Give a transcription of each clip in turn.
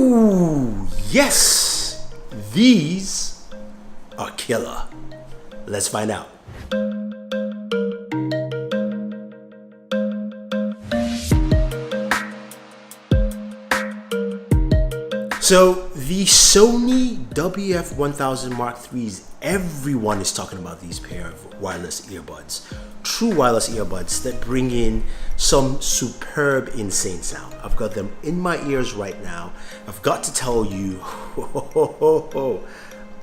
Ooh, yes! These are killer. Let's find out. So the Sony WF-1000 Mark IIIs, everyone is talking about these pair of wireless earbuds. True wireless earbuds that bring in some superb, insane sound. I've got them in my ears right now. I've got to tell you,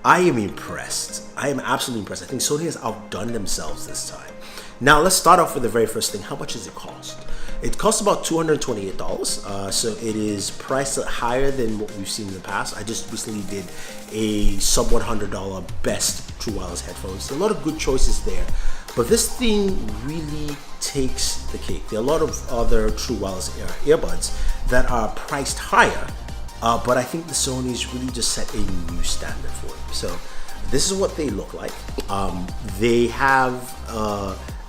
I am impressed. I am absolutely impressed. I think Sony has outdone themselves this time. Now let's start off with the very first thing. How much does it cost? It costs about $228, so it is priced higher than what we've seen in the past. I just recently did a sub $100 best true wireless headphones. A lot of good choices there, but this thing really takes the cake. There are a lot of other true wireless earbuds that are priced higher, but I think the Sony's really just set a new standard for it. So this is what they look like. They have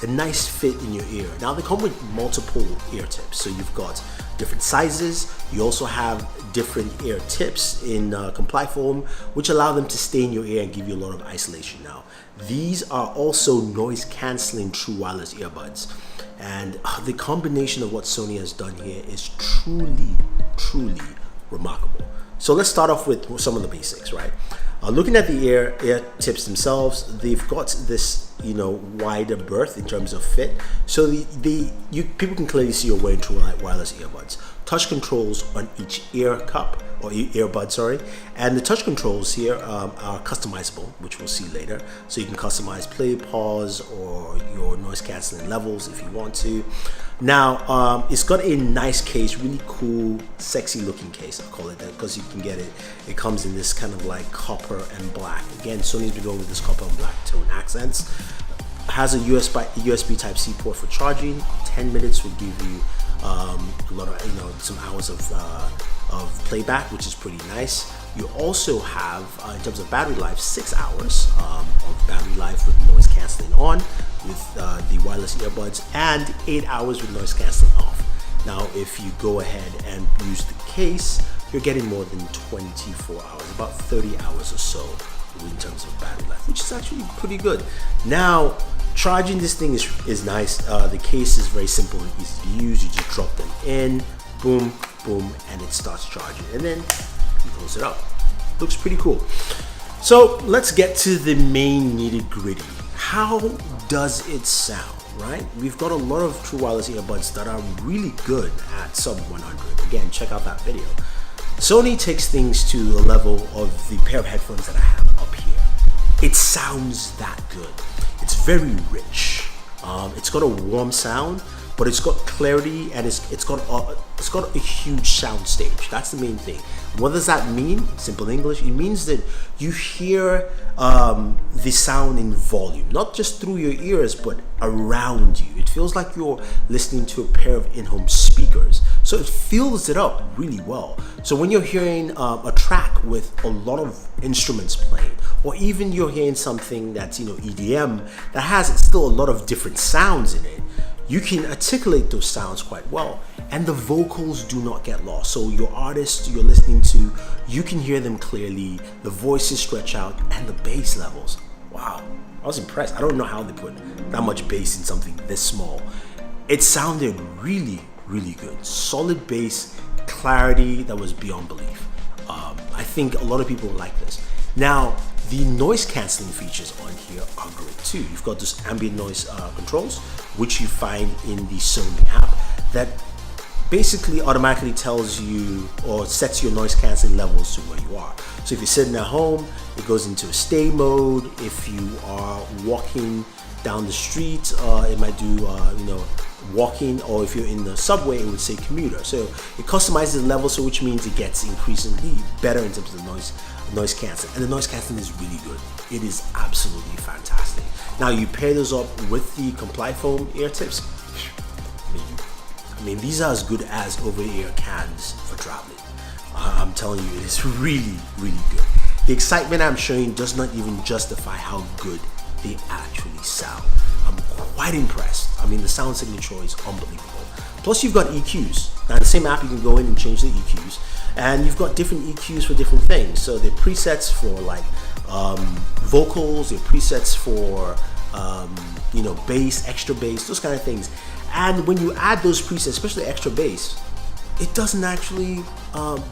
a nice fit in your ear. Now they come with multiple ear tips, so you've got different sizes. You also have different ear tips in comply foam, which allow them to stay in your ear and give you a lot of isolation. Now these are also noise canceling true wireless earbuds, and the combination of what Sony has done here is truly remarkable. So let's start off with some of the basics, right? Looking at the ear tips themselves, they've got this, wider berth in terms of fit. So people can clearly see you're wearing true wireless earbuds. Touch controls on each ear cup or earbud, sorry. And the touch controls here are customizable, which we'll see later. So you can customize play, pause, or your noise canceling levels if you want to. Now, it's got a nice case, really cool, sexy looking case, I'll call it that, because you can get it. It comes in this kind of like copper and black. Again, Sony's been going with this copper and black tone accents. Has a USB Type-C port for charging. 10 minutes will give you a lot of, some hours of playback, which is pretty nice. You also have, in terms of battery life, 6 hours of battery life with noise canceling on with the wireless earbuds, and 8 hours with noise canceling off. Now, if you go ahead and use the case, you're getting more than 24 hours, about 30 hours or so in terms of battery life, which is actually pretty good. Now, charging this thing is nice. The case is very simple and easy to use. You just drop them in, boom, boom, and it starts charging, and then you close it up. Looks pretty cool. So let's get to the main nitty-gritty. How does it sound, right? We've got a lot of true wireless earbuds that are really good at sub 100. Again, check out that video. Sony takes things to the level of the pair of headphones that I have up here. It sounds that good. It's very rich. It's got a warm sound, but it's got clarity, and it's got a huge sound stage. That's the main thing. What does that mean? Simple English. It means that you hear the sound in volume, not just through your ears, but around you. It feels like you're listening to a pair of in-home speakers. So it fills it up really well. So when you're hearing a track with a lot of instruments playing, or even you're hearing something that's EDM that has still a lot of different sounds in it, you can articulate those sounds quite well, and the vocals do not get lost. So your artists you're listening to, you can hear them clearly, the voices stretch out, and the bass levels. Wow, I was impressed. I don't know how they put that much bass in something this small. It sounded really good. Solid bass, clarity that was beyond belief. I think a lot of people like this. Now, the noise cancelling features on here are great too. You've got this ambient noise controls, which you find in the Sony app, that basically automatically tells you or sets your noise cancelling levels to where you are. So if you're sitting at home, it goes into a stay mode. If you are walking down the street, it might do walking, or if you're in the subway, it would say commuter. So it customizes the level, so which means it gets increasingly better in terms of the noise canceling, and the noise canceling is really good. It is absolutely fantastic. Now you pair those up with the comply foam ear tips. I mean, these are as good as over-ear cans for traveling. I'm telling you, it is really good. The excitement I'm showing does not even justify how good they actually sound. I'm quite impressed. I mean, the sound signature is unbelievable. Plus, you've got EQs. Now, in the same app, you can go in and change the EQs, and you've got different EQs for different things. So there are presets for like vocals, there are presets for bass, extra bass, those kind of things. And when you add those presets, especially extra bass, it doesn't actually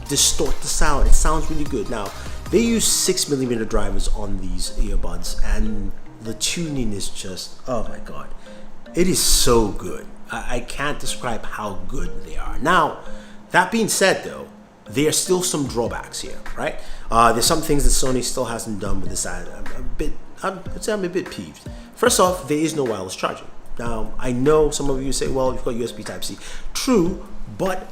distort the sound. It sounds really good. Now, they use 6mm drivers on these earbuds, and the tuning is just, oh my God. It is so good. I can't describe how good they are. Now, that being said though, there are still some drawbacks here, right? There's some things that Sony still hasn't done with this. I'm a bit peeved. First off, there is no wireless charging. Now, I know some of you say, well, you've got USB Type-C. True, but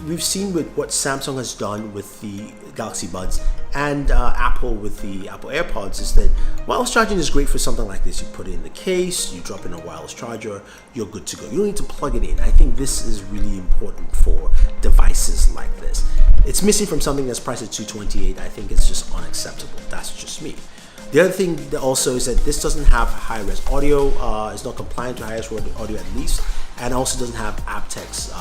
we've seen with what Samsung has done with the Galaxy Buds and Apple with the Apple AirPods is that wireless charging is great for something like this. You put it in the case, you drop in a wireless charger, you're good to go. You don't need to plug it in. I think this is really important for devices like this. It's missing from something that's priced at $228. I think it's just unacceptable. That's just me. The other thing that also is that this doesn't have high-res audio. It's not compliant to high-res audio at least, and also doesn't have aptX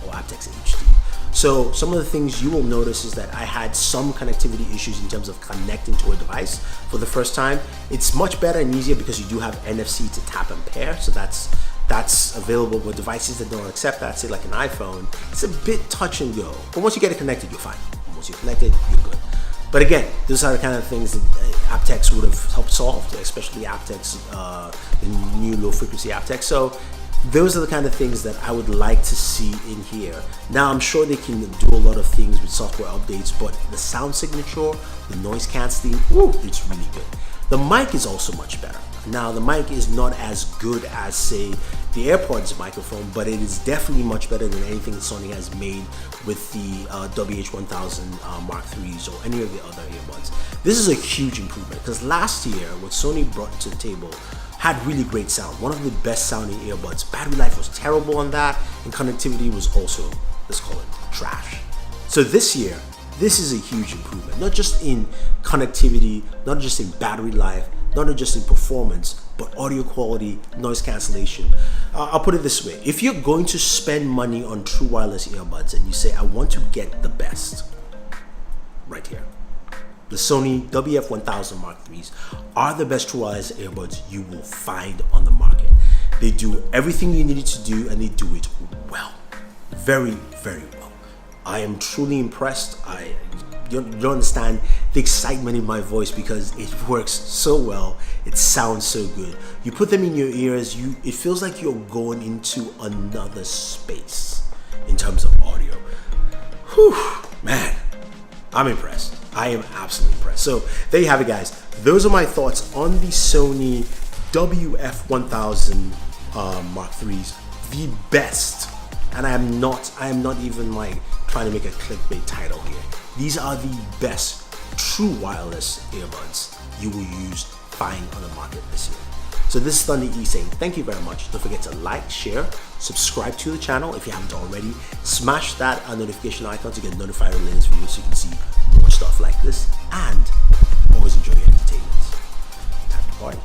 or aptX HD. So some of the things you will notice is that I had some connectivity issues in terms of connecting to a device for the first time. It's much better and easier because you do have NFC to tap and pair, so that's available with devices that don't accept that, say like an iPhone. It's a bit touch and go, but once you get it connected, you're fine. Once you're connected, you're good. But again, those are the kind of things that aptX would have helped solve, especially aptX, the new low frequency aptX. So those are the kind of things that I would like to see in here. Now, I'm sure they can do a lot of things with software updates, but the sound signature, the noise cancelling, it's really good. The mic is also much better. Now, the mic is not as good as, say, the AirPods microphone, but it is definitely much better than anything Sony has made with the WH-1000 Mark IIIs or any of the other earbuds. This is a huge improvement because last year, what Sony brought to the table had really great sound. One of the best sounding earbuds. Battery life was terrible on that, and connectivity was also, let's call it, trash. So this year, this is a huge improvement, not just in connectivity, not just in battery life, not just in performance, but audio quality, noise cancellation. I'll put it this way. If you're going to spend money on true wireless earbuds and you say, I want to get the best, right here. The Sony WF-1000 Mark IIIs are the best true wireless earbuds you will find on the market. They do everything you need it to do, and they do it well. Very, very well. I am truly impressed. You don't understand the excitement in my voice because it works so well. It sounds so good. You put them in your ears, it feels like you're going into another space in terms of audio. Whew, man, I'm impressed. I am absolutely impressed. So there you have it, guys. Those are my thoughts on the Sony WF-1000 Mark IIIs, the best. And I am not even like trying to make a clickbait title here. These are the best true wireless earbuds you will find on the market this year. So this is Thunder E saying thank you very much. Don't forget to like, share, subscribe to the channel if you haven't already. Smash that notification icon to get notified of the latest videos so you can see more stuff like this. And always enjoy your entertainment. Time to party.